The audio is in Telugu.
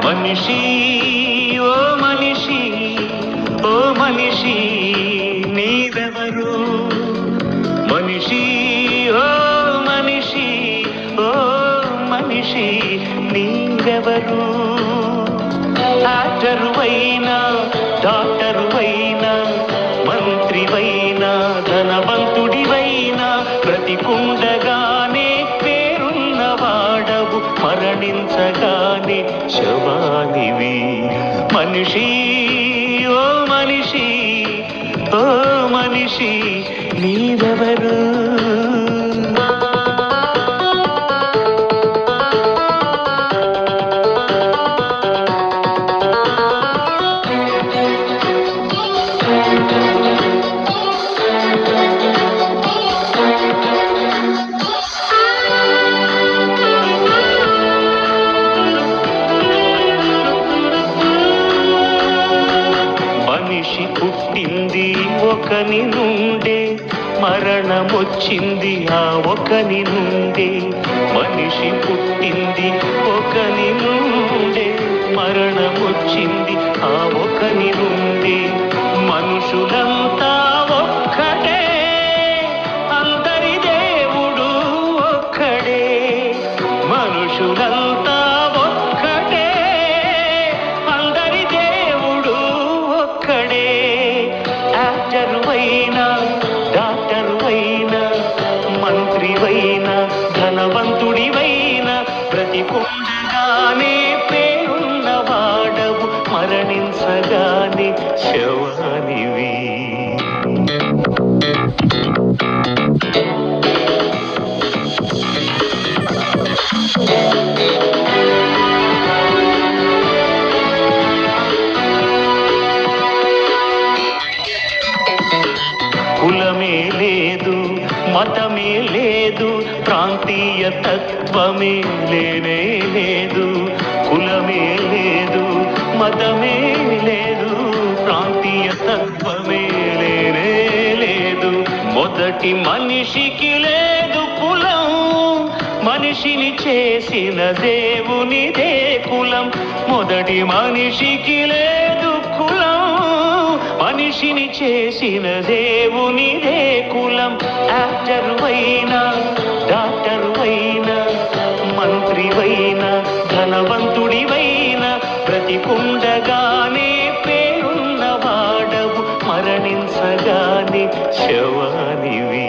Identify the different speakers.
Speaker 1: మనిషి ఓ మనిషి ఓ మనిషి నీవెవరు మనిషి ఓ మనిషి ఓ మనిషి నీవెవరు యాక్టరువైనా డాక్టరువైనా మంత్రివైనా ధనవంతుడివైనా బ్రతికుండగానే పేరున్న వాడవు మరణించగానే శవానివి మనిషి ఓ మనిషి ఓ మనిషి నీవెవరు మనిషి పుట్టింది ఒకని నుండే మరణమొచ్చింది ఆ ఒకని నుండే మనిషి పుట్టింది ఒకని నుండే మరణమొచ్చింది ఆ ఒకని నుండే మనుషులంతా ఒక్కడే అందరి దేవుడు ఒక్కడే మనుషులంతా ఒక్కడే అందరి దేవుడు ఒక్కడే యాక్టరువైనా డాక్టరువైనా మంత్రివైనా ధనవంతుడివైనా బ్రతికుండగానే పేరున్న వాడవు మరణించగానే శవానివి కులమే లేదు మతమే లేదు ప్రాంతీయ తత్వమే లేనే లేదు కులమే లేదు మతమే లేదు ప్రాంతీయ తత్వమే లేనే లేదు మొదటి మనిషికి లేదు కులం మనిషిని చేసిన దేవునిదే కులం మొదటి మనిషికి లేదు కులం మనిషిని చేసిన దేవునిదే కులం యాక్టరువైనా డాక్టరువైనా మంత్రివైనా ధనవంతుడివైనా బ్రతికుండగానే పేరున్న వాడవు మరణించగానే శవానివి